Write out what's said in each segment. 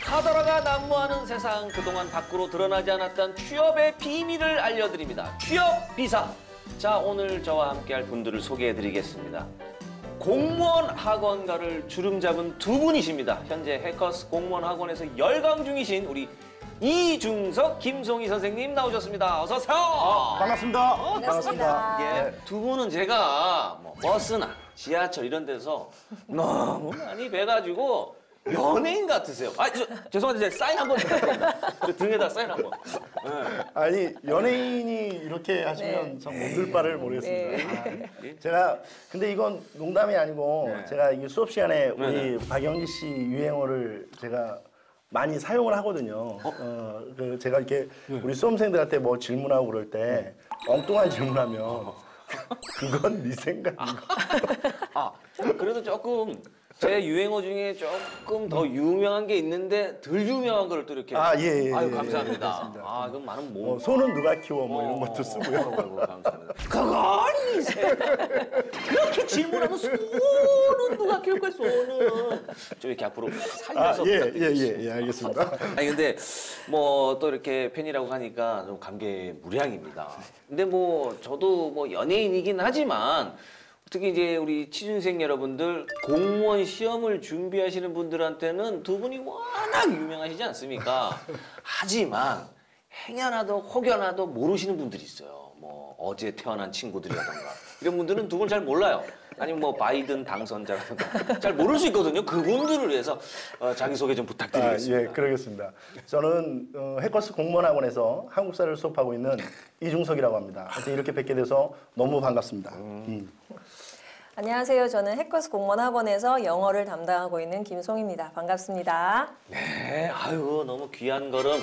하더라가 난무하는 세상, 그동안 밖으로 드러나지 않았던 취업의 비밀을 알려드립니다. 취업 비사. 자, 오늘 저와 함께할 분들을 소개해드리겠습니다. 공무원 학원가를 주름 잡은 두 분이십니다. 현재 해커스 공무원 학원에서 열강 중이신 우리 이중석, 김송희 선생님 나오셨습니다. 어서 오세요. 반갑습니다. 반갑습니다. 예, 두 분은 제가 뭐 버스나 지하철 이런 데서 너무 많이 뵈가지고 연예인 같으세요. 아, 죄송한데 사인 한번 저 등에다 사인 한번. 네. 아니 연예인이 이렇게 하시면 참 못들 바를 모르겠습니다. 제가 근데 이건 농담이 아니고 제가 이게 수업 시간에 우리 박영기 씨 유행어를 제가 많이 사용을 하거든요. 제가 이렇게 우리 수험생들한테 뭐 질문하고 그럴 때 엉뚱한 질문하면 그건 네 생각인 거. 그래도 조금 제 유행어 중에 조금 더 유명한 게 있는데 덜 유명한 걸 또 이렇게. 예. 아유, 감사합니다. 그럼 많은 뭐. 소는 누가 키워 뭐 이런 것도 쓰고요. 아이고, 감사합니다. 그건 이세. 그렇게 질문하면 소는 누가 키울 거야, 소는. 좀 이렇게 앞으로 살려서. 예, 알겠습니다. 아니 근데 뭐 또 이렇게 팬이라고 하니까 좀 감개무량입니다. 근데 뭐 저도 뭐 연예인이긴 하지만 특히 이제 우리 취준생 여러분들 공무원 시험을 준비하시는 분들한테는 두 분이 워낙 유명하시지 않습니까? 하지만 행여나도 혹여나도 모르시는 분들이 있어요. 뭐 어제 태어난 친구들이라던가 이런 분들은 두 분 잘 몰라요. 아니면 뭐 바이든 당선자라든가 잘 모를 수 있거든요. 그분들을 위해서 자기소개 좀 부탁드리겠습니다. 예, 그러겠습니다. 저는 해커스 공무원학원에서 한국사를 수업하고 있는 이중석이라고 합니다. 하여튼 이렇게 뵙게 돼서 너무 반갑습니다. 안녕하세요. 저는 해커스 공무원학원에서 영어를 담당하고 있는 김송입니다. 반갑습니다. 네, 아유 너무 귀한 걸음,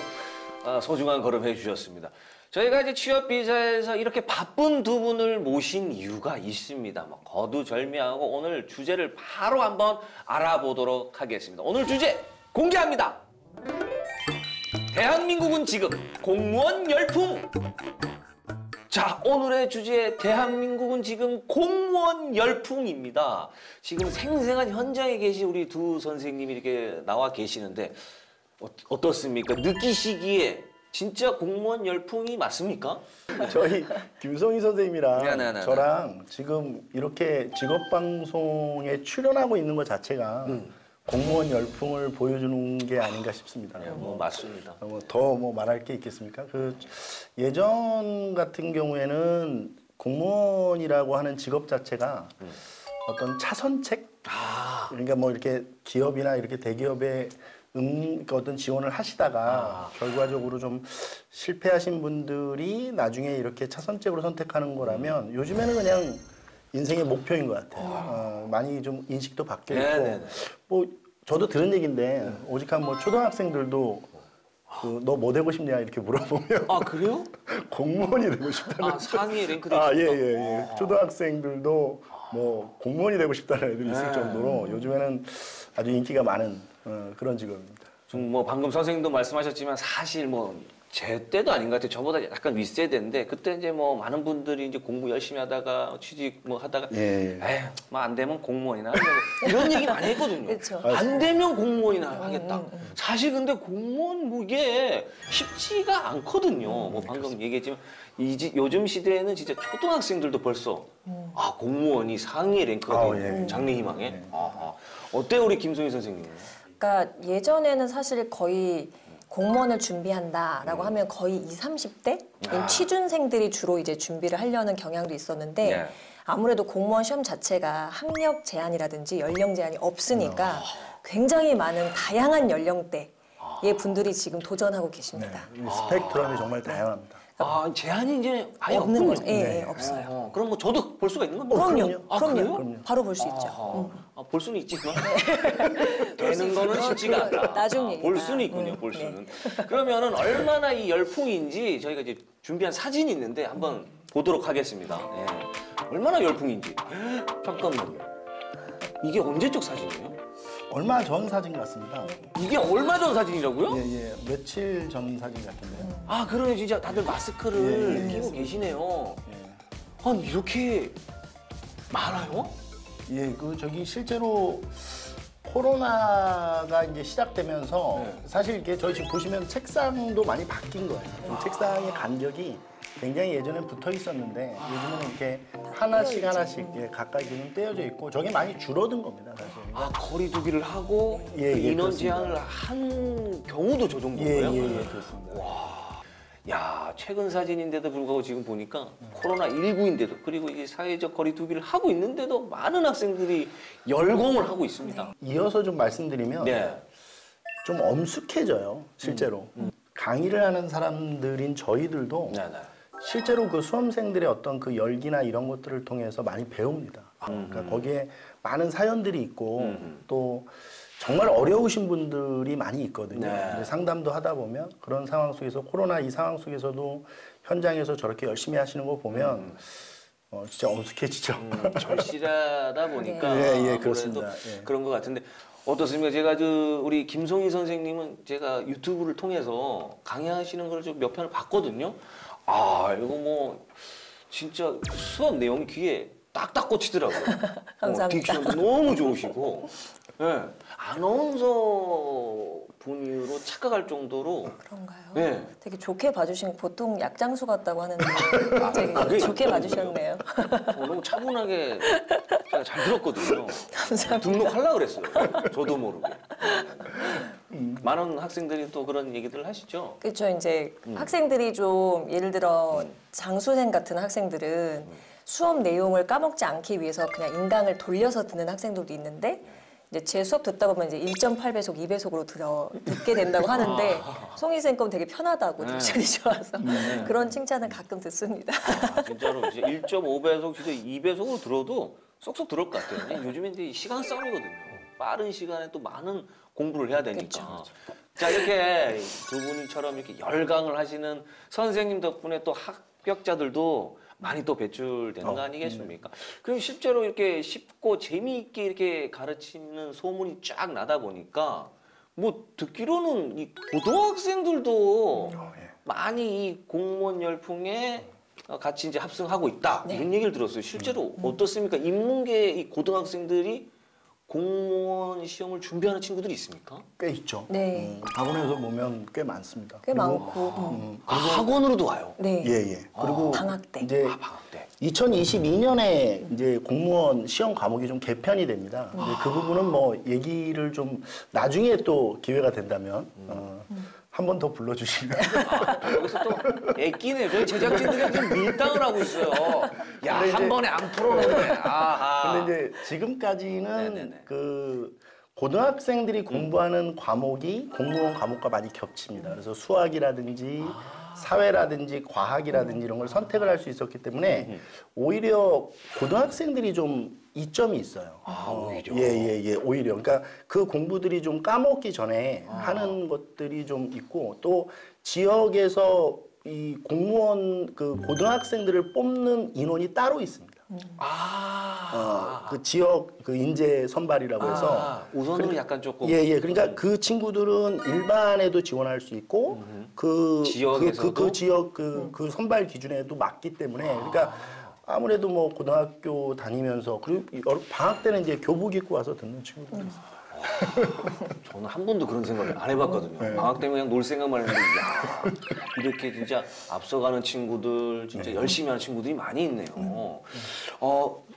소중한 걸음 해주셨습니다. 저희가 이제 취업 비자에서 이렇게 바쁜 두 분을 모신 이유가 있습니다. 뭐 거두절미하고 오늘 주제를 바로 한번 알아보도록 하겠습니다. 오늘 주제 공개합니다. 대한민국은 지금 공무원 열풍. 자, 오늘의 주제 대한민국은 지금 공무원 열풍입니다. 지금 생생한 현장에 계신 우리 두 선생님이 이렇게 나와 계시는데 어떻습니까? 느끼시기에 진짜 공무원 열풍이 맞습니까? 저희 김성희 선생님이랑 네. 저랑 지금 이렇게 직업방송에 출연하고 있는 것 자체가 공무원 열풍을 보여주는 게 아닌가 싶습니다. 뭐 맞습니다. 더 뭐 말할 게 있겠습니까? 그 예전 같은 경우에는 공무원이라고 하는 직업 자체가 어떤 차선책? 그러니까 뭐 이렇게 기업이나 이렇게 대기업에 그러니까 어떤 지원을 하시다가 결과적으로 좀 실패하신 분들이 나중에 이렇게 차선책으로 선택하는 거라면 요즘에는 그냥 인생의 목표인 것 같아요. 많이 좀 인식도 바뀌어 있고 뭐 저도 들은 얘기인데 오직한 뭐 초등학생들도 너 뭐 되고 싶냐 이렇게 물어보면 그래요? 공무원이 되고 싶다는 상위 랭크도 예. 초등학생들도 뭐 공무원이 되고 싶다는 애들이 있을 정도로 요즘에는 아주 인기가 많은 그런 직업입니다. 뭐 방금 선생님도 말씀하셨지만 사실 뭐 제 때도 아닌 것 같아요. 저보다 약간 윗세대인데 그때 이제 뭐 많은 분들이 이제 공부 열심히 하다가 취직 뭐 하다가 뭐 안 되면 공무원이나 하려고 이런 얘기 많이 했거든요. 그쵸. 안 되면 공무원이나 하겠다. 사실 근데 공무원 뭐 이게 쉽지가 않거든요. 뭐 방금 얘기했지만 요즘 시대에는 진짜 초등학생들도 벌써 공무원이 상위 랭크가 돼요. 장래희망에. 어때요 우리 김송희 선생님은? 그러니까 예전에는 사실 거의 공무원을 준비한다라고 하면 거의 20, 30대 취준생들이 주로 이제 준비를 하려는 경향도 있었는데 아무래도 공무원 시험 자체가 학력 제한이라든지 연령 제한이 없으니까 굉장히 많은 다양한 연령대의 분들이 지금 도전하고 계십니다. 스펙트럼이 정말 다양합니다. 제한이 이제 아예 없는 없군요. 거죠. 예, 없어요. 그럼 뭐 저도 볼 수가 있는 겁니까? 그럼요. 그래요? 바로 볼 수 있죠. 볼 수는 있지만 되는 거는 쉽지가 않다. 나중 얘기다. 볼 수는 있군요. 볼 수는. 그러면은 얼마나 이 열풍인지 저희가 이제 준비한 사진이 있는데 한번 보도록 하겠습니다. 얼마나 열풍인지. 잠깐만요. 이게 언제적 사진이에요? 얼마 전 사진 같습니다. 이게 얼마 전 사진이라고요? 예. 며칠 전 사진 같은데요. 그러면 진짜 다들 마스크를 끼고 계시네요. 아니 이렇게 많아요? 저기 실제로 코로나가 이제 시작되면서 네. 사실 이게 저희 지금 보시면 책상도 많이 바뀐 거예요. 좀 책상의 간격이 굉장히 예전엔 붙어 있었는데 요즘은 이렇게 하나씩 하나씩 예, 가까이 좀 떼어져 있고 저게 많이 줄어든 겁니다, 사실. 아, 거리두기를 하고 예, 예, 인원 그렇습니다. 제한을 한 경우도 저 예, 정도예요? 예, 예, 그렇습니다. 야, 최근 사진인데도 불구하고 지금 보니까 코로나19인데도 그리고 이게 사회적 거리두기를 하고 있는데도 많은 학생들이 열공을 하고 있습니다. 이어서 좀 말씀드리면 네. 좀 엄숙해져요, 실제로. 강의를 하는 사람들인 저희들도 네, 네. 실제로 그 수험생들의 어떤 그 열기나 이런 것들을 통해서 많이 배웁니다. 그러니까 거기에 많은 사연들이 있고 또 정말 어려우신 분들이 많이 있거든요. 네. 근데 상담도 하다 보면 그런 상황 속에서 코로나 이 상황 속에서도 현장에서 저렇게 열심히 하시는 거 보면 진짜 엄숙해지죠. 절실하다 보니까 네. 예, 예, 아무래도 그렇습니다. 예. 그런 것 같은데 어떻습니까? 제가 우리 김송희 선생님은 제가 유튜브를 통해서 강의하시는 걸 좀 몇 편을 봤거든요. 아, 이거 뭐 진짜 수업 내용이 귀에 딱딱 꽂히더라고요. 감사합니다. 딕션도 너무 좋으시고, 예, 아나운서 분으로 착각할 정도로. 그런가요? 네. 되게 좋게 봐주신 보통 약장수 같다고 하는데 그게 되게 좋게 봐주셨네요. 너무 차분하게 제가 잘 들었거든요. 감사합니다. 등록하려고 그랬어요. 저도 모르게. 많은 학생들이 또 그런 얘기들 하시죠. 그렇죠. 이제 학생들이 좀 예를 들어 장수생 같은 학생들은 수업 내용을 까먹지 않기 위해서 그냥 인강을 돌려서 듣는 학생들도 있는데 이제 제 수업 듣다 보면 이제 1.8배속, 2배속으로 듣게 된다고 하는데 송희 쌤 건 되게 편하다고 딕션이 좋아서 그런 칭찬을 가끔 듣습니다. 아, 진짜로 이제 1.5배속, 진짜 2배속으로 들어도 쏙쏙 들을 것 같아요. 요즘에 이제 시간 싸움이거든요. 빠른 시간에 또 많은 공부를 해야 되니까. 자, 이렇게 두 분이처럼 이렇게 열강을 하시는 선생님 덕분에 또 합격자들도 많이 또 배출되는 거 아니겠습니까? 그럼 실제로 이렇게 쉽고 재미있게 이렇게 가르치는 소문이 쫙 나다 보니까 뭐 듣기로는 이 고등학생들도 많이 이 공무원 열풍에 같이 이제 합승하고 있다 이런 얘기를 들었어요. 실제로 어떻습니까? 인문계 이 고등학생들이 공무원 시험을 준비하는 친구들이 있습니까? 꽤 있죠. 네. 학원에서 보면 꽤 많습니다. 꽤 그리고 많고. 아, 학원으로도 와요. 네. 예. 그리고 방학 때. 이제 방학 때. 2022년에 이제 공무원 시험 과목이 좀 개편이 됩니다. 근데 그 부분은 뭐 얘기를 좀 나중에 또 기회가 된다면 한 번 더 불러주시면. 여기서 또 애끼네. 저희 제작진들이 지금 밀당을 하고 있어요. 야, 근데 한 이제- 번에 안 풀어놓네. 아하. 근데 이제 지금까지는 네네네. 그 고등학생들이 공부하는 과목이 공무원 과목과 많이 겹칩니다. 그래서 수학이라든지 사회라든지 과학이라든지 이런 걸 선택을 할 수 있었기 때문에 오히려 고등학생들이 좀 이점이 있어요. 오히려. 예, 오히려. 그러니까 그 공부들이 좀 까먹기 전에 하는 것들이 좀 있고 또 지역에서 이 공무원 그 고등학생들을 뽑는 인원이 따로 있습니다. 그 지역 그 인재 선발이라고 해서 우선으로 약간 조금. 예. 그러니까 그 친구들은 일반에도 지원할 수 있고 지역에서도? 그 지역 그 선발 기준에도 맞기 때문에 그러니까 아무래도 뭐 고등학교 다니면서 그리고 방학 때는 이제 교복 입고 와서 듣는 친구들이 있어요. 저는 한 번도 그런 생각을 안 해봤거든요. 방학 때문에 그냥 놀 생각만 했는데, 야, 이렇게 진짜 앞서가는 친구들, 진짜 열심히 하는 친구들이 많이 있네요.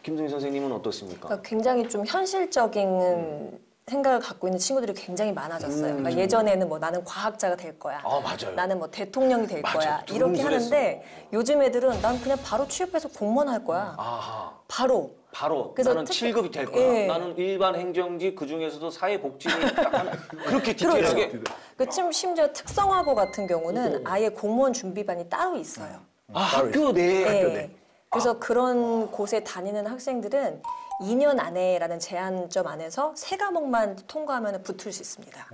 김승희 선생님은 어떻습니까? 그러니까 굉장히 좀 현실적인 생각을 갖고 있는 친구들이 굉장히 많아졌어요. 그러니까 예전에는 뭐 나는 과학자가 될 거야. 맞아요. 나는 뭐 대통령이 될 맞아요. 거야. 이렇게 두근두근했어. 하는데 요즘 애들은 난 그냥 바로 취업해서 공무원 할 거야. 아하. 바로. 바로 그래서 나는 7급이 될 거야. 예. 나는 일반 행정직 그 중에서도 사회복지를 약간 그렇게 디테일하게. 그 심지어 특성화고 같은 경우는 아예 공무원 준비반이 따로 있어요. 학교 내. 네. 그래서 그런 곳에 다니는 학생들은 2년 안에라는 제한점 안에서 3과목만 통과하면 붙을 수 있습니다.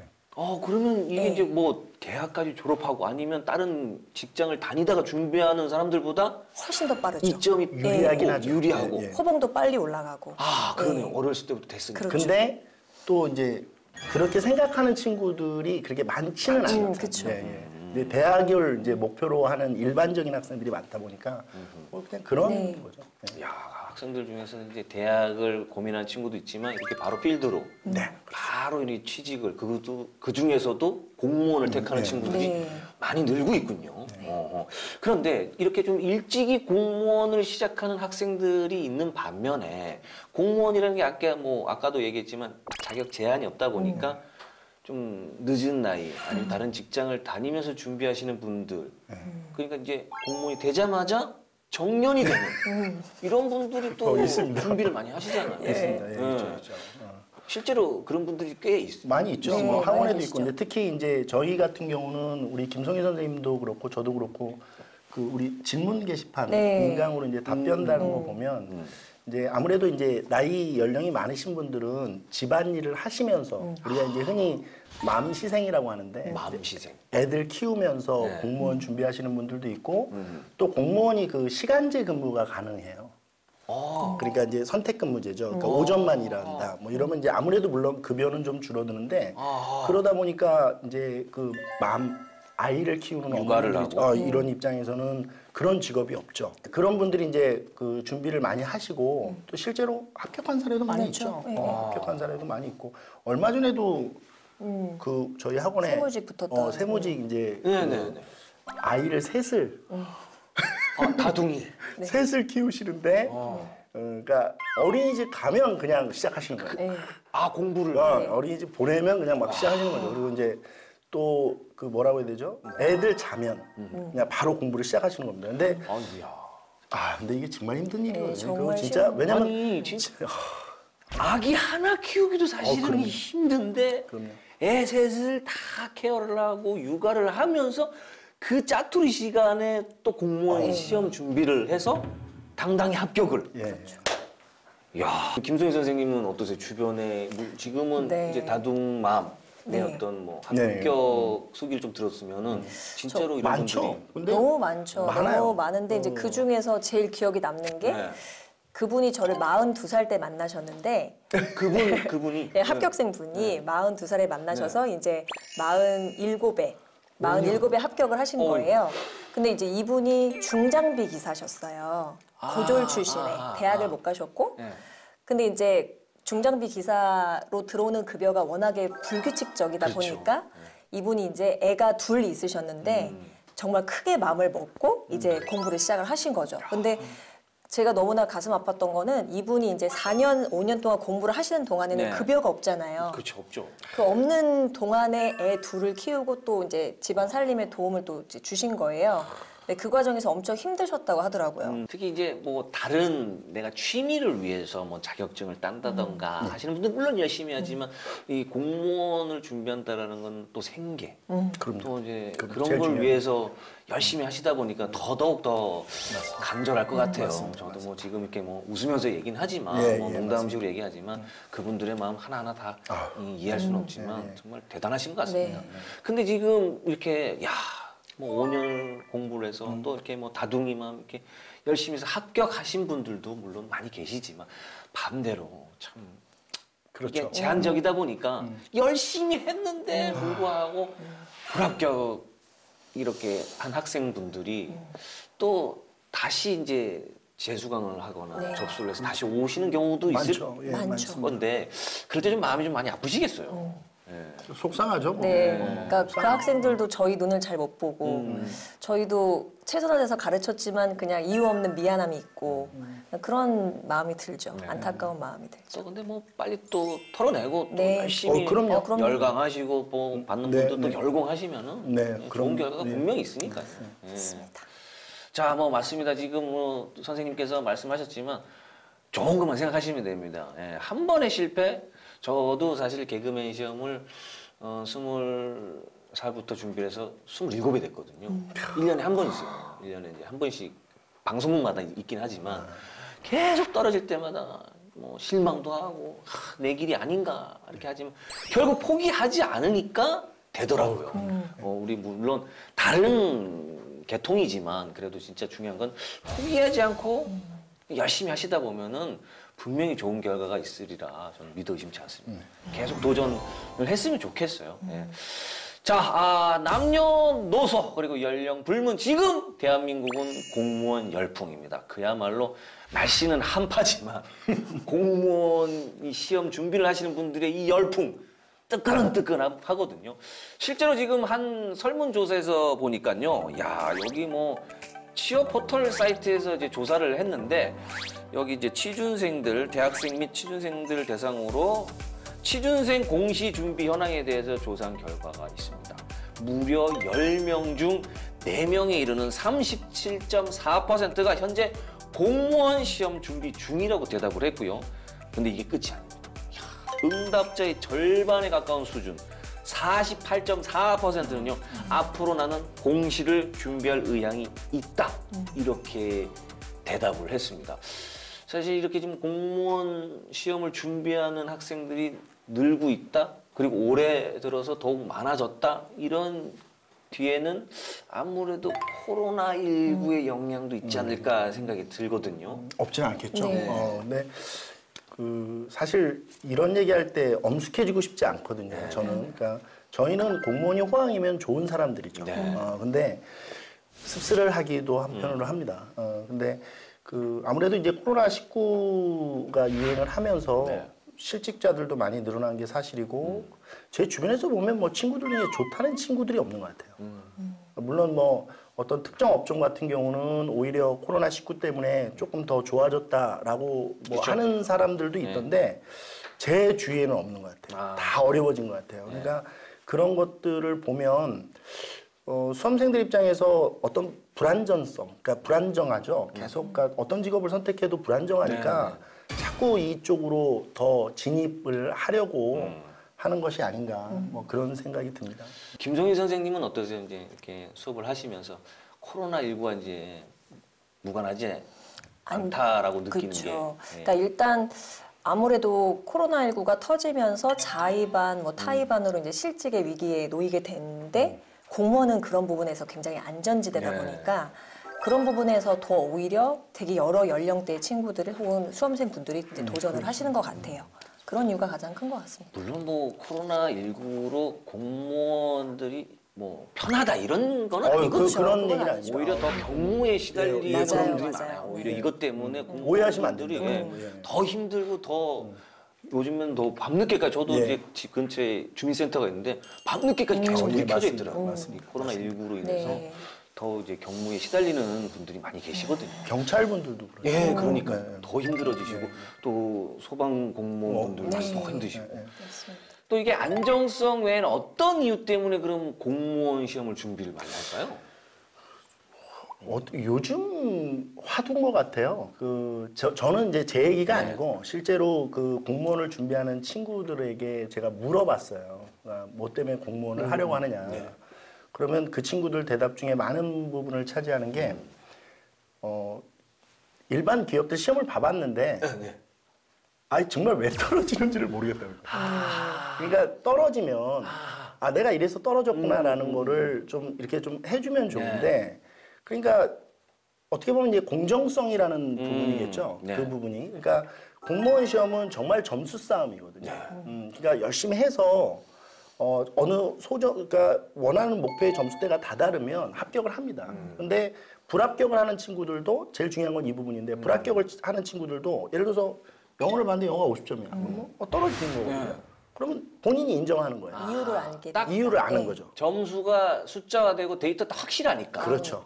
그러면 이게 네. 이제 뭐 대학까지 졸업하고 아니면 다른 직장을 다니다가 준비하는 사람들보다 훨씬 더 빠르죠. 이점이 유리하긴 있고 하죠. 유리하고. 예, 예. 호봉도 빨리 올라가고. 그러네요. 네. 어렸을 때부터 됐으니까. 그렇죠. 근데 또 이제 그렇게 생각하는 친구들이 그렇게 많지는 않아요. 그쵸. 예. 이제 대학을 이제 목표로 하는 일반적인 학생들이 많다 보니까 뭐 그냥 그런 네. 거죠. 네. 야, 학생들 중에서는 이제 대학을 고민하는 친구도 있지만 이렇게 바로 필드로 네. 바로 이 취직을 그것도 그 중에서도 공무원을 택하는 네. 친구들이 네. 많이 늘고 있군요. 그런데 이렇게 좀 일찍이 공무원을 시작하는 학생들이 있는 반면에 공무원이라는 게 아까도 얘기했지만 자격 제한이 없다 보니까 좀 늦은 나이 아니면 다른 직장을 다니면서 준비하시는 분들 그러니까 이제 공무원이 되자마자 정년이 되는 이런 분들이 또 있습니다. 준비를 많이 하시잖아요. 있습니다. 예, 네. 있죠. 실제로 그런 분들이 꽤 있어요. 많이 있죠. 네, 뭐 많이 학원에도 계시죠. 있고, 근데 특히 이제 저희 같은 경우는 우리 김성희 선생님도 그렇고 저도 그렇고 그 우리 질문 게시판 네. 인강으로 이제 답변 다는 거 보면 이제 아무래도 이제 나이 연령이 많으신 분들은 집안일을 하시면서 우리가 이제 흔히 맘시생이라고 하는데 마음시생. 애들 키우면서 네. 공무원 준비하시는 분들도 있고 또 공무원이 그 시간제 근무가 가능해요. 그러니까 이제 선택근무제죠. 그러니까 오전만 일한다. 뭐 이러면 이제 아무래도 물론 급여는 좀 줄어드는데 그러다 보니까 이제 그 아이를 키우는 육아를 어머니들이 하고. 이런 입장에서는 그런 직업이 없죠. 그런 분들이 이제 그 준비를 많이 하시고 또 실제로 합격한 사례도 많이 많죠. 있죠. 네. 합격한 사례도 많이 있고 얼마 전에도 그 저희 학원에 세무직 붙었다. 세무직 이제 그 네네네. 아이를 셋을 다둥이. 셋을 키우시는데 그러니까 어린이집 가면 그냥 시작하시는 거예요. 네. 공부를. 어린이집 보내면 그냥 막 시작하시는 거죠. 그리고 이제 또 그 뭐라고 해야 되죠? 애들 자면 그냥 바로 공부를 시작하시는 겁니다. 근데 근데 이게 정말 힘든 일이거든요. 정말 그거 진짜 쉬운 왜냐면 아니 진짜 아기 하나 키우기도 사실은 그럼요. 힘든데 그럼요. 애 셋을 다 케어를 하고 육아를 하면서 그 짜투리 시간에 또 공무원 시험 준비를 해서 당당히 합격을. 예. 야, 김소희 선생님은 어떠세요? 주변에 지금은 네. 이제 다둥맘의 네. 어떤 뭐 네. 합격 소기를 좀 들었으면은 진짜로 이런 많죠. 분들이 근데 너무 많죠. 많아요. 너무 많은데 이제 그 중에서 제일 기억에 남는 게 네. 그분이 저를 42살 때 만나셨는데 그분이 네, 합격생 분이 42살에 만나셔서 이제 47에 합격을 하신 거예요. 근데 이제 이분이 중장비 기사셨어요. 고졸 출신에 대학을 못 가셨고 네. 근데 이제 중장비 기사로 들어오는 급여가 워낙에 불규칙적이다 그렇죠. 보니까 이분이 이제 애가 둘 있으셨는데 정말 크게 마음을 먹고 이제 공부를 시작을 하신 거죠. 근데 제가 너무나 가슴 아팠던 거는 이분이 이제 4년, 5년 동안 공부를 하시는 동안에는 네. 급여가 없잖아요. 그렇죠, 없죠. 그 없는 동안에 애 둘을 키우고 또 이제 집안 살림에 도움을 또 이제 주신 거예요. 근데 그 과정에서 엄청 힘드셨다고 하더라고요. 특히 이제 뭐 다른 내가 취미를 위해서 뭐 자격증을 딴다던가 하시는 분들 물론 열심히 하지만 이 공무원을 준비한다라는 건 또 생계 그럼요. 또 이제 그럼 그런 제일 걸 중요해요. 위해서 열심히 하시다 보니까 더더욱 더 간절할 것 같아요. 맞습니다. 저도 뭐 지금 이렇게 뭐 웃으면서 얘기는 하지만 예, 뭐 예, 농담식으로 얘기하지만 그분들의 마음 하나하나 다 이해할 수는 없지만 정말 대단하신 것 같습니다. 네. 근데 지금 이렇게 뭐 5년 공부를 해서 또 이렇게 뭐 다둥이만 이렇게 열심히 해서 합격하신 분들도 물론 많이 계시지만 반대로 참 그렇죠. 이게 제한적이다 보니까 열심히 했는데 불구하고 불합격 이렇게 한 학생분들이 또 다시 이제 재수강을 하거나 네. 접수를 해서 다시 오시는 경우도 있을 많죠. 예, 많죠. 많습니다. 건데 그럴 때 좀 마음이 좀 많이 아프시겠어요. 예. 속상하죠. 뭐. 네, 그러니까 그 학생들도 저희 눈을 잘 못 보고 저희도 최선을 다해서 가르쳤지만 그냥 이유 없는 미안함이 있고 그런 마음이 들죠. 안타까운 마음이 들죠. 또 근데 뭐 빨리 또 털어내고 또 네. 열심히 그럼요. 그럼요. 열강하시고 뭐 받는 네, 분들도 네. 열공하시면은 네, 좋은 그럼, 결과가 네. 분명히 있으니까요. 예. 맞습니다. 자, 뭐 맞습니다. 지금 뭐 선생님께서 말씀하셨지만 좋은 것만 생각하시면 됩니다. 예, 한 번의 실패, 저도 사실 개그맨 시험을 20살부터 준비를 해서 27에 됐거든요. 1년에 한 번 있어요. 1년에 이제 한 번씩 방송국마다 있긴 하지만 계속 떨어질 때마다 뭐 실망도 하고 내 길이 아닌가 이렇게 하지만 결국 포기하지 않으니까 되더라고요. 우리 물론 다른 계통이지만 그래도 진짜 중요한 건 포기하지 않고 열심히 하시다 보면은 분명히 좋은 결과가 있으리라 저는 믿어 의심치 않습니다. 계속 도전을 했으면 좋겠어요. 예. 자. 자, 남녀노소 그리고 연령 불문 지금 대한민국은 공무원 열풍입니다. 그야말로 날씨는 한파지만 공무원 이 시험 준비를 하시는 분들의 이 열풍 뜨끈하거든요. 실제로 지금 한 설문조사에서 보니까요, 야 여기 뭐 취업 포털 사이트에서 이제 조사를 했는데 여기 이제 취준생들, 대학생 및 취준생들 대상으로 취준생 공시 준비 현황에 대해서 조사한 결과가 있습니다. 무려 10명 중 4명에 이르는 37.4%가 현재 공무원 시험 준비 중이라고 대답을 했고요. 근데 이게 끝이 아닙니다. 응답자의 절반에 가까운 수준, 48.4%는요, 앞으로 나는 공시를 준비할 의향이 있다. 이렇게 대답을 했습니다. 사실 이렇게 지금 공무원 시험을 준비하는 학생들이 늘고 있다. 그리고 올해 들어서 더욱 많아졌다. 이런 뒤에는 아무래도 코로나19의 영향도 있지 않을까 생각이 들거든요. 없지는 않겠죠. 네. 네. 사실 이런 얘기할 때 엄숙해지고 싶지 않거든요. 네. 저는. 그러니까 저희는 공무원이 호황이면 좋은 사람들이죠. 네. 근데 씁쓸을 하기도 한편으로 합니다. 근데 아무래도 이제 코로나19가 유행을 하면서 네. 실직자들도 많이 늘어난 게 사실이고 제 주변에서 보면 뭐 친구들 중에 좋다는 친구들이 없는 것 같아요. 물론 뭐 어떤 특정 업종 같은 경우는 오히려 코로나19 때문에 조금 더 좋아졌다라고 뭐 그렇죠. 하는 사람들도 있던데 제 주위에는 없는 것 같아요. 다 어려워진 것 같아요. 그러니까 그런 것들을 보면 수험생들 입장에서 어떤 불안전성, 그러니까 불안정하죠. 계속 그러니까 어떤 직업을 선택해도 불안정하니까 자꾸 이쪽으로 더 진입을 하려고 하는 것이 아닌가 뭐 그런 생각이 듭니다. 김종희 선생님은 어떠세요? 이제 이렇게 수업을 하시면서 코로나19가 이제 무관하지 않다라고 느끼는 그쵸. 게. 그러니까 일단 아무래도 코로나19가 터지면서 자의반, 뭐 타의반으로 이제 실직의 위기에 놓이게 됐는데 공무원은 그런 부분에서 굉장히 안전지대다 보니까 그런 부분에서 더 오히려 되게 여러 연령대의 친구들을 혹은 수험생분들이 이제 도전을 하시는 것 같아요. 그런 이유가 가장 큰 것 같습니다. 물론 뭐 코로나19로 공무원들이 뭐 편하다 이런 건 아니거든요. 그런 얘기는 아니죠. 오히려 더 경무에 시달리는 맞아요, 분들이 맞아요. 많아요. 오히려 이것 때문에 오해하시면 안 공무원들이 됩니다. 더 힘들고 더 요즘은 더 밤늦게까지 저도 이제 집 근처에 주민센터가 있는데 밤늦게까지 계속 불이 켜져 맞습니다. 있더라고요. 맞습니다. 코로나19로 인해서 네. 더 이제 경무에 시달리는 분들이 많이 계시거든요. 경찰분들도 그렇죠. 예, 그러니까 네. 더 힘들어지시고 또 소방 공무원분들 더 힘드시고 맞습니다. 또 이게 안정성 외에는 어떤 이유 때문에 그럼 공무원 시험을 준비를 많이 할까요? 요즘 화두인 것 같아요. 저는 이제 제 얘기가 아니고 실제로 그 공무원을 준비하는 친구들에게 제가 물어봤어요. 뭐 때문에 공무원을 하려고 하느냐. 그러면 그 친구들 대답 중에 많은 부분을 차지하는 게 일반 기업들 시험을 봐봤는데 아니 정말 왜 떨어지는지를 모르겠다는 거예요. 그러니까 떨어지면 내가 이래서 떨어졌구나라는 거를 좀 이렇게 좀 해주면 좋은데 그러니까 어떻게 보면 이제 공정성이라는 부분이겠죠. 네. 그 부분이. 그러니까 공무원 시험은 정말 점수 싸움이거든요. 그러니까 열심히 해서 그러니까 원하는 목표의 점수대가 다다르면 합격을 합니다. 근데 불합격을 하는 친구들도 제일 중요한 건 이 부분인데 불합격을 하는 친구들도 예를 들어서 영어를 봤는데 영어가 50점이야. 그럼 떨어지는 거거든요. 그러면 본인이 인정하는 거예요. 이유를 알게 딱 이유를 아는 거죠. 점수가 숫자화되고 데이터 딱 확실하니까. 그렇죠.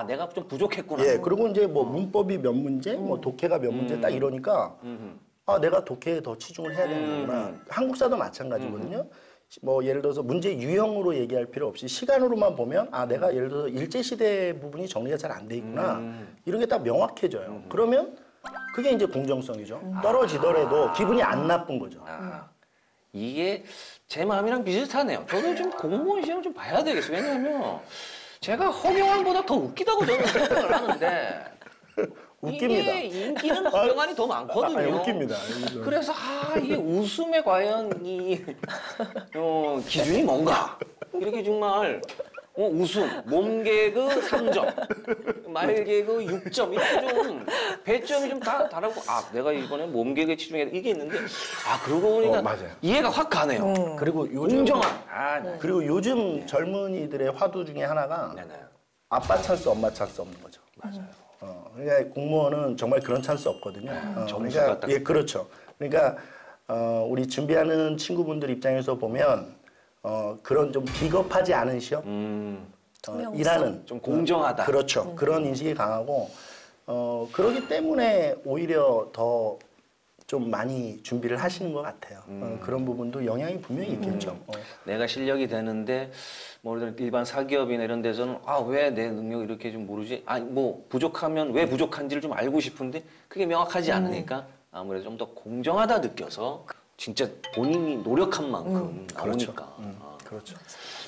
내가 좀 부족했구나. 예, 그리고 이제 뭐 문법이 몇 문제, 뭐 독해가 몇 문제 딱 이러니까 내가 독해에 더 치중을 해야 되는 거구나. 한국사도 마찬가지거든요. 뭐 예를 들어서 문제 유형으로 얘기할 필요 없이 시간으로만 보면 내가 예를 들어서 일제시대 부분이 정리가 잘 안 돼 있구나. 이런 게 딱 명확해져요. 그러면 그게 이제 공정성이죠. 떨어지더라도 기분이 안 나쁜 거죠. 이게 제 마음이랑 비슷하네요. 저도 좀 공무원 시험 좀 봐야 되겠어요. 왜냐하면 제가 허경환보다 더 웃기다고 저는 생각을 하는데 웃깁니다. 이게 인기는 허경환이 더 많거든요. 웃깁니다. 그래서 이게 웃음에 과연 이 기준이 뭔가 이렇게 정말 우승, 몸개그 3점, 말개그 6점 이렇게 좀 배점이 좀 다 다르고 내가 이번에 몸개그에 치중해 이게 있는데 그러고 보니까 맞아요. 이해가 확 가네요. 그리고 요즘 공정한. 네. 그리고 요즘 젊은이들의 화두 중에 하나가 네네. 아빠 찬스, 엄마 찬스 없는 거죠. 맞아요. 그러니까 공무원은 정말 그런 찬스 없거든요. 점수가 그러니까 딱. 예, 그렇죠. 그러니까 우리 준비하는 친구분들 입장에서 보면 그런 좀 비겁하지 않은 시험, 투명성. 일하는 좀 공정하다. 그렇죠. 그런 인식이 강하고 그러기 때문에 오히려 더 좀 많이 준비를 하시는 것 같아요. 그런 부분도 영향이 분명히 있겠죠. 내가 실력이 되는데 뭐 일반 사기업이나 이런 데서는 왜 내 능력 이렇게 좀 모르지? 뭐 부족하면 왜 부족한지를 좀 알고 싶은데 그게 명확하지 않으니까 아무래도 좀 더 공정하다 느껴서 진짜 본인이 노력한 만큼 그렇죠. 나오니까. 그렇죠.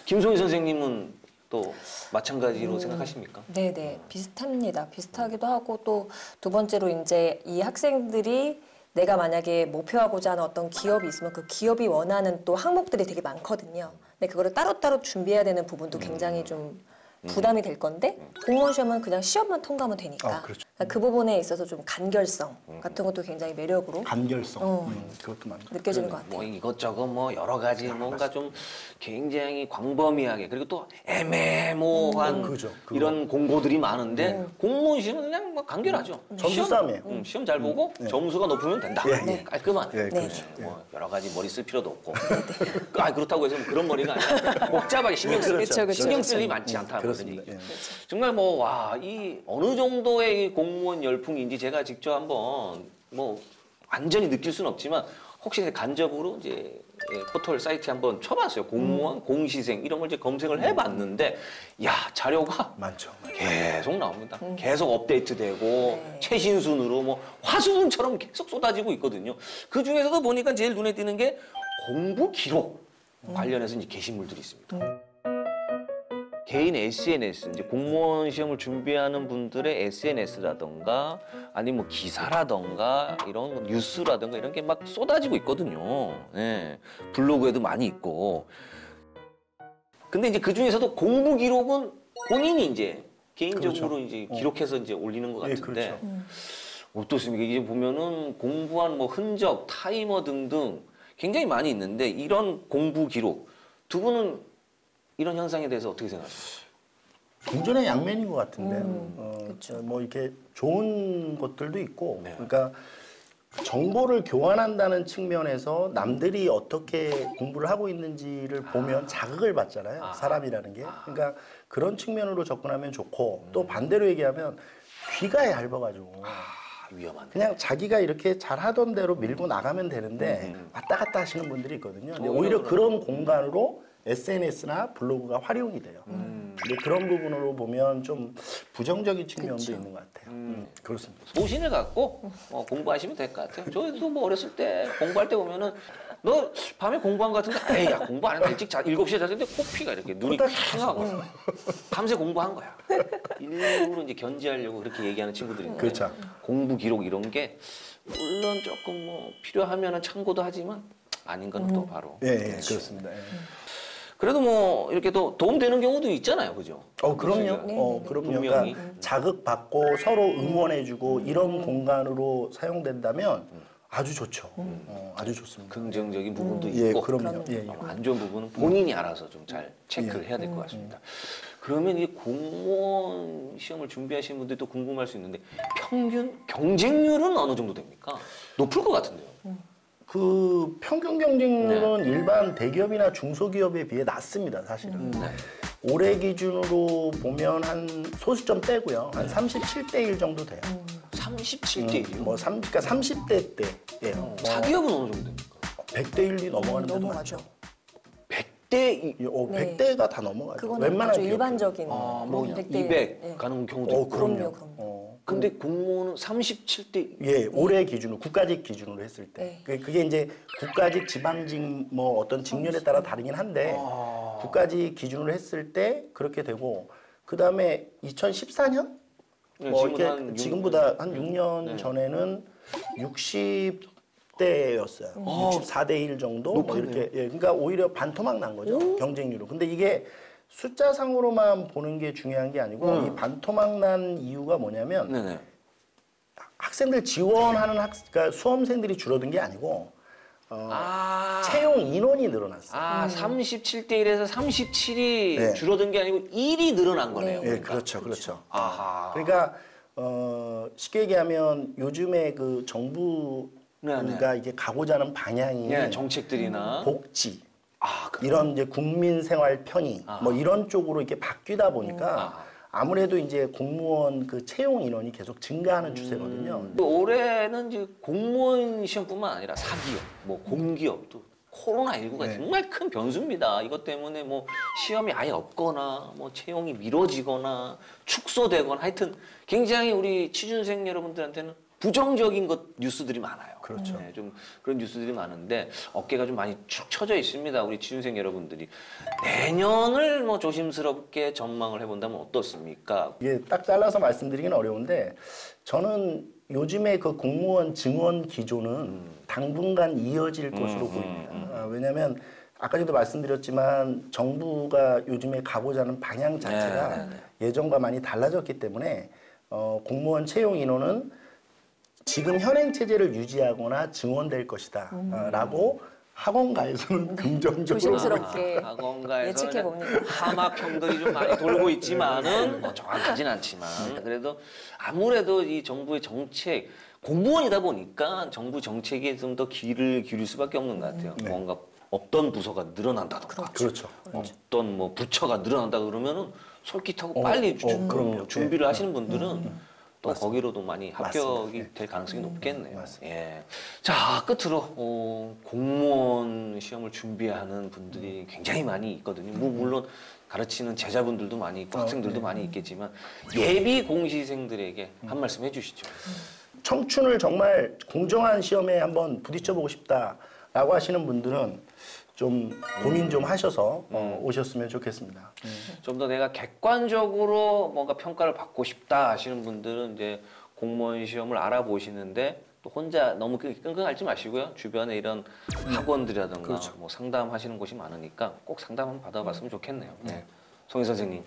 김송희 선생님은 또 마찬가지로 생각하십니까? 네네 비슷합니다. 비슷하기도 하고 또 두 번째로 이제 이 학생들이 내가 만약에 목표하고자 하는 어떤 기업이 있으면 그 기업이 원하는 또 항목들이 되게 많거든요. 근데 그거를 따로따로 준비해야 되는 부분도 굉장히 좀 부담이 될 건데 공무원 시험은 그냥 시험만 통과하면 되니까 그렇죠. 그 부분에 있어서 좀 간결성 같은 것도 굉장히 매력으로 간결성 그것도 많고. 느껴지는 것 같아요. 뭐 이것저것 뭐 여러 가지 뭔가 좀 굉장히 광범위하게 그리고 또 애매모호한 그죠. 그거. 이런 공고들이 많은데 공무원 시험은 그냥 뭐 간결하죠. 점수 싸움이에요. 시험 잘 보고 점수가 높으면 된다. 예. 깔끔한. 예, 그렇죠. 뭐 여러 가지 머리 쓸 필요도 없고. 그렇다고 해서 뭐 그런 머리가 아니라 복잡하게 신경 쓸 그렇죠. 신경 쓸 일이 많지 않다. 그렇습니다. 그런 얘기죠. 예. 정말 이 어느 정도의 이 공무원 열풍인지 제가 직접 한번 뭐 완전히 느낄 수는 없지만 혹시 간접으로 이제 포털 사이트에 한번 쳐봤어요. 공무원, 공시생 이런 걸 이제 검색을 해봤는데 자료가 많죠. 계속 나옵니다. 계속 업데이트되고 최신 순으로 뭐 화수분처럼 계속 쏟아지고 있거든요. 그 중에서도 보니까 제일 눈에 띄는 게 공부 기록 관련해서 이제 게시물들이 있습니다. 개인 SNS, 이제 공무원 시험을 준비하는 분들의 SNS라던가 아니면 뭐 기사라던가 이런 뉴스라던가 이런 게 막 쏟아지고 있거든요. 예. 블로그에도 많이 있고. 근데 이제 그 중에서도 공부 기록은 본인이 이제 개인적으로 그렇죠. 이제 기록해서 이제 올리는 것 예, 같은데 그렇죠. 어떻습니까? 이제 보면은 공부한 뭐 흔적, 타이머 등등 굉장히 많이 있는데 이런 공부 기록 두 분은 이런 현상에 대해서 어떻게 생각하세요? 동전의 양면인 것 같은데 그쵸. 뭐 이렇게 좋은 것들도 있고 네. 그러니까 정보를 교환한다는 측면에서 남들이 어떻게 공부를 하고 있는지를 보면 자극을 받잖아요. 사람이라는 게. 그러니까 그런 측면으로 접근하면 좋고 또 반대로 얘기하면 귀가 얇아가지고 위험한데. 그냥 자기가 이렇게 잘하던 대로 밀고 나가면 되는데 왔다 갔다 하시는 분들이 있거든요. 근데 오히려 그런 공간으로 SNS나 블로그가 활용이 돼요. 근데 그런 부분으로 보면 좀 부정적인 측면도 있는 것 같아요. 그렇습니다. 소신을 갖고 공부하시면 될 것 같아요. 저희도 뭐 어렸을 때 공부할 때 보면은 너 밤에 공부한 것 같은데 에이 야 공부 안 했는데 일찍 7시에 잤는데 코피가 이렇게 눈이 팽하고 밤새 공부한 거야. 일부러 이제 견제하려고 그렇게 얘기하는 친구들이 있는데 그렇죠. 공부 기록 이런 게 물론 조금 뭐 필요하면은 참고도 하지만 아닌 건 또 바로 예, 그렇습니다. 예. 그래도 뭐 이렇게 또 도움되는 경우도 있잖아요, 그죠? 그럼요. 그럼요. 분명히. 그러니까 자극받고 서로 응원해주고 이런 공간으로 사용된다면 아주 좋죠. 아주 좋습니다. 긍정적인 부분도 예, 있고 그럼요. 예, 예. 안 좋은 부분은 본인이 알아서 좀 잘 체크를 해야 될 것 같습니다. 그러면 이 공무원 시험을 준비하시는 분들도 궁금할 수 있는데 평균 경쟁률은 어느 정도 됩니까? 높을 것 같은데요. 그 평균 경쟁률은 일반 대기업이나 중소기업에 비해 낮습니다, 사실은. 올해 기준으로 보면 한 소수점 떼고요. 한 37대 1 정도 돼요. 37대 1이요? 뭐 그러니까 30대 때예요. 사기업은 어느 정도 됩니까? 100대 1이 넘어가는 데도 넘어가죠. 많죠. 100대 2. 100대가 다 넘어가죠. 그거는 웬만한 아주 기업들은. 일반적인 뭐 100대 200 예. 가는 경우도 있고. 그럼요. 근데 공무원은 37대 예, 올해 기준으로 국가직 기준으로 했을 때 네. 그게 이제 국가직, 지방직 뭐 어떤 직렬에 따라 다르긴 한데 국가직 기준으로 했을 때 그렇게 되고 그 다음에 2014년 뭐 이렇게 지금보다 한 6년 전에는 60대였어요. 64대 1 정도 뭐 이렇게 예, 그러니까 오히려 반토막 난 거죠 경쟁률은. 근데 이게 숫자상으로만 보는 게 중요한 게 아니고 이 반토막 난 이유가 뭐냐면 네네. 학생들 지원하는 그러니까 수험생들이 줄어든 게 아니고 채용 인원이 늘어났어요. 37대 1에서 37이 네. 줄어든 게 아니고 1이 늘어난 거네요. 네. 네, 그렇죠, 그렇죠. 아하. 그러니까 쉽게 얘기하면 요즘에 그 네, 정부가 이게 가고자 하는 방향이 네, 정책들이나 복지 그래요? 이런 이제 국민 생활 편의 뭐 이런 쪽으로 이렇게 바뀌다 보니까 아무래도 이제 공무원 그 채용 인원이 계속 증가하는 추세거든요. 올해는 이제 공무원 시험뿐만 아니라 사기업, 뭐 공기업도 코로나19가 네. 정말 큰 변수입니다. 이것 때문에 뭐 시험이 아예 없거나 뭐 채용이 미뤄지거나 축소되거나 하여튼 굉장히 우리 취준생 여러분들한테는 부정적인 뉴스들이 많아요. 그렇죠. 네, 좀 그런 뉴스들이 많은데 어깨가 좀 많이 축 처져 있습니다. 우리 취준생 여러분들이 내년을 뭐 조심스럽게 전망을 해본다면 어떻습니까? 이게 딱 잘라서 말씀드리기는 어려운데 저는 요즘에 그 공무원 증원 기조는 당분간 이어질 것으로 보입니다. 왜냐하면 아까도 말씀드렸지만 정부가 요즘에 가고자 하는 방향 자체가 예전과 많이 달라졌기 때문에 공무원 채용 인원은 지금 현행 체제를 유지하거나 증원될 것이다 라고 학원가에서는 긍정적으로 조심스럽게 학원가에서 예측해 봅니다. 하마평들이 좀 많이 돌고 있지만은 뭐 정확하진 않지만 그래도 아무래도 이 정부의 정책 공무원이다 보니까 정부 정책에 좀 더 귀를 기울일 수밖에 없는 것 같아요. 뭔가 없던 부서가 늘어난다던가 그렇죠. 없던 뭐 부처가 늘어난다 그러면은 솔깃하고 빨리 그럼요. 준비를 하시는 분들은 또 거기로도 많이 합격이 맞습니다. 될 가능성이 높겠네요. 맞습니다. 예. 자, 끝으로 공무원 시험을 준비하는 분들이 굉장히 많이 있거든요. 뭐 물론 가르치는 제자분들도 많이 있고 학생들도 많이 있겠지만 예비 공시생들에게 한 말씀 해주시죠. 청춘을 정말 공정한 시험에 한번 부딪혀보고 싶다라고 하시는 분들은 좀 고민 좀 하셔서 오셨으면 좋겠습니다. 좀 더 내가 객관적으로 뭔가 평가를 받고 싶다 하시는 분들은 이제 공무원 시험을 알아보시는데 또 혼자 너무 끙끙 앓지 마시고요. 주변에 이런 학원들이라든가 뭐 상담하시는 곳이 많으니까 꼭 상담 한번 받아봤으면 좋겠네요. 네. 송희 선생님.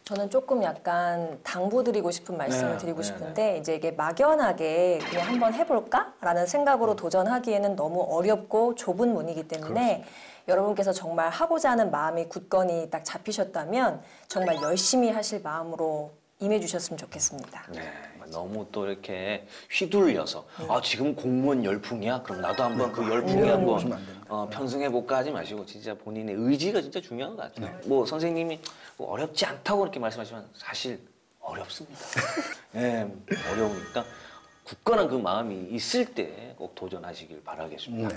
저는 조금 약간 당부드리고 싶은 말씀을 드리고 싶은데 이제 이게 막연하게 그냥 한번 해볼까라는 생각으로 도전하기에는 너무 어렵고 좁은 문이기 때문에 여러분께서 정말 하고자 하는 마음이 굳건히 딱 잡히셨다면 정말 열심히 하실 마음으로 임해주셨으면 좋겠습니다. 네, 너무 또 이렇게 휘둘려서 지금 공무원 열풍이야? 그럼 나도 한번 그 열풍에 한번 편승해볼까 하지 마시고 진짜 본인의 의지가 진짜 중요한 것 같아요. 뭐 선생님이 뭐 어렵지 않다고 이렇게 말씀하시면 사실 어렵습니다. 네, 어려우니까 굳건한 그 마음이 있을 때 꼭 도전하시길 바라겠습니다.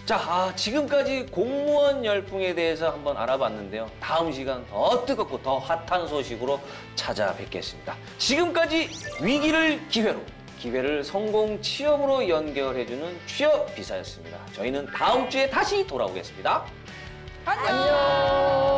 자, 지금까지 공무원 열풍에 대해서 한번 알아봤는데요. 다음 시간 더 뜨겁고 더 핫한 소식으로 찾아뵙겠습니다. 지금까지 위기를 기회로, 기회를 성공 취업으로 연결해주는 취업 비사였습니다. 저희는 다음 주에 다시 돌아오겠습니다. 안녕!